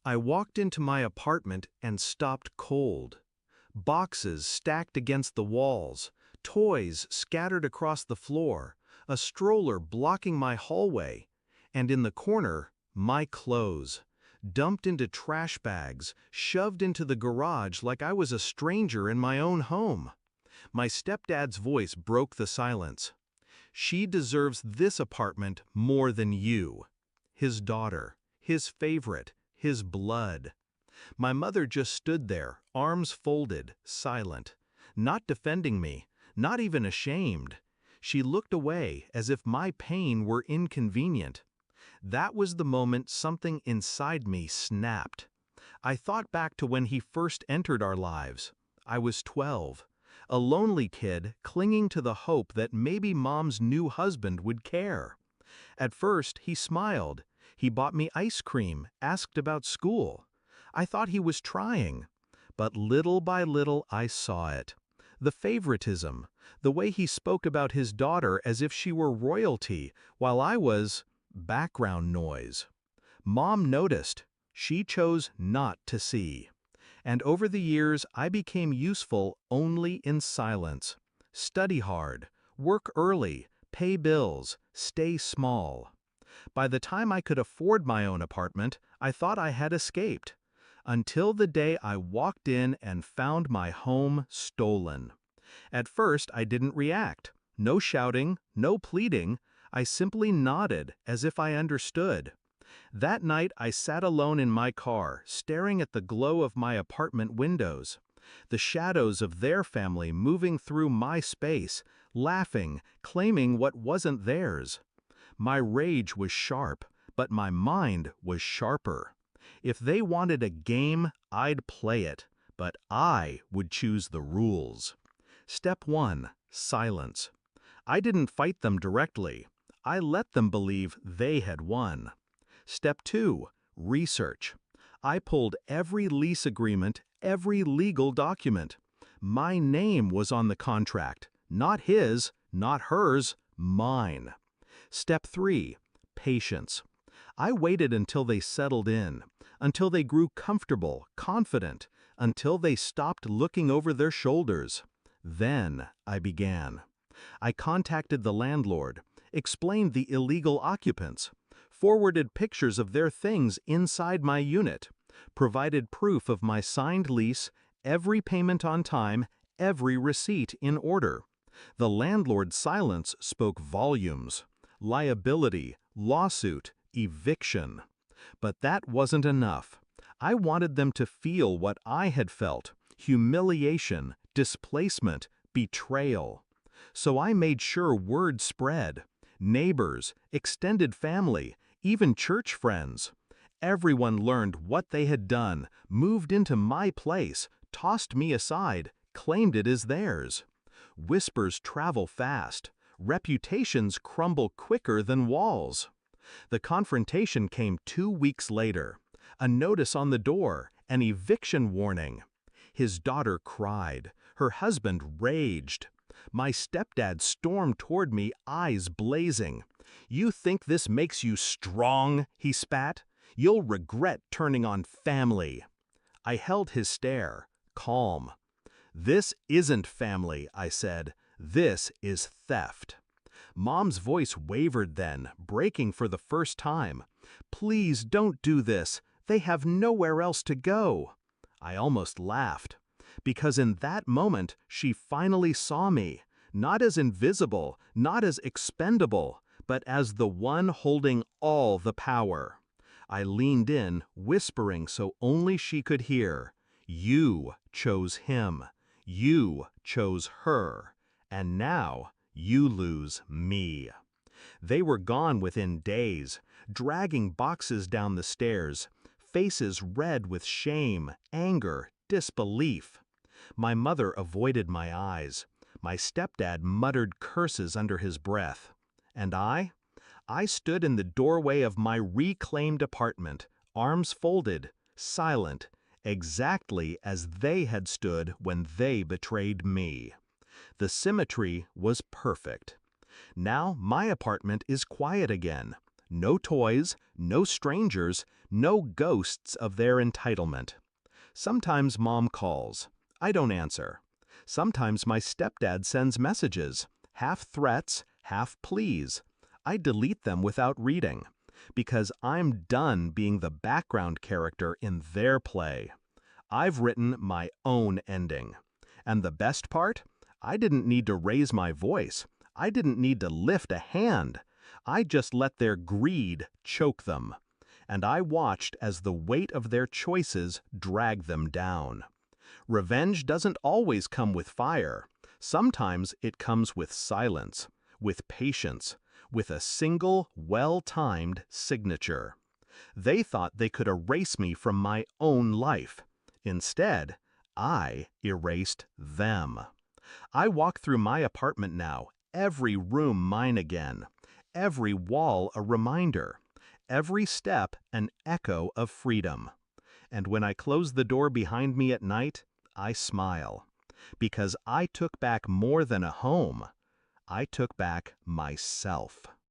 I walked into my apartment and stopped cold. Boxes stacked against the walls, toys scattered across the floor, a stroller blocking my hallway, and in the corner, my clothes, dumped into trash bags, shoved into the garage like I was a stranger in my own home. My stepdad's voice broke the silence. "She deserves this apartment more than you." His daughter, his favorite, his blood. My mother just stood there, arms folded, silent, not defending me, not even ashamed. She looked away as if my pain were inconvenient. That was the moment something inside me snapped. I thought back to when he first entered our lives. I was 12, a lonely kid clinging to the hope that maybe Mom's new husband would care. At first, he smiled. He bought me ice cream, asked about school. I thought he was trying. But little by little I saw it. The favoritism, the way he spoke about his daughter as if she were royalty, while I was background noise. Mom noticed. She chose not to see. And over the years, I became useful only in silence. Study hard, work early, pay bills, stay small. By the time I could afford my own apartment, I thought I had escaped. Until the day I walked in and found my home stolen. At first, I didn't react. No shouting, no pleading. I simply nodded as if I understood. That night, I sat alone in my car, staring at the glow of my apartment windows. The shadows of their family moving through my space, laughing, claiming what wasn't theirs. My rage was sharp, but my mind was sharper. If they wanted a game, I'd play it, but I would choose the rules. Step 1. Silence. I didn't fight them directly. I let them believe they had won. Step 2. Research. I pulled every lease agreement, every legal document. My name was on the contract, not his, not hers, mine. Step 3. Patience. I waited until they settled in, until they grew comfortable, confident, until they stopped looking over their shoulders. Then I began. I contacted the landlord, explained the illegal occupants, forwarded pictures of their things inside my unit, provided proof of my signed lease, every payment on time, every receipt in order. The landlord's silence spoke volumes. Liability, lawsuit, eviction. But that wasn't enough. I wanted them to feel what I had felt: humiliation, displacement, betrayal. So I made sure word spread. Neighbors, extended family, even church friends. Everyone learned what they had done, moved into my place, tossed me aside, claimed it as theirs. Whispers travel fast. Reputations crumble quicker than walls. The confrontation came 2 weeks later. A notice on the door, an eviction warning. His daughter cried. Her husband raged. My stepdad stormed toward me, eyes blazing. "You think this makes you strong?" he spat. "You'll regret turning on family." I held his stare, calm. "This isn't family," I said. "This is theft." Mom's voice wavered then, breaking for the first time. "Please don't do this. They have nowhere else to go." I almost laughed. Because in that moment, she finally saw me, not as invisible, not as expendable, but as the one holding all the power. I leaned in, whispering so only she could hear. "You chose him. You chose her. And now you lose me." They were gone within days, dragging boxes down the stairs, faces red with shame, anger, disbelief. My mother avoided my eyes. My stepdad muttered curses under his breath. And I stood in the doorway of my reclaimed apartment, arms folded, silent, exactly as they had stood when they betrayed me. The symmetry was perfect. Now my apartment is quiet again. No toys, no strangers, no ghosts of their entitlement. Sometimes Mom calls. I don't answer. Sometimes my stepdad sends messages, half threats, half pleas. I delete them without reading, because I'm done being the background character in their play. I've written my own ending. And the best part? I didn't need to raise my voice. I didn't need to lift a hand. I just let their greed choke them. And I watched as the weight of their choices dragged them down. Revenge doesn't always come with fire. Sometimes it comes with silence, with patience, with a single, well-timed signature. They thought they could erase me from my own life. Instead, I erased them. I walk through my apartment now, every room mine again, every wall a reminder, every step an echo of freedom. And when I close the door behind me at night, I smile, because I took back more than a home. I took back myself.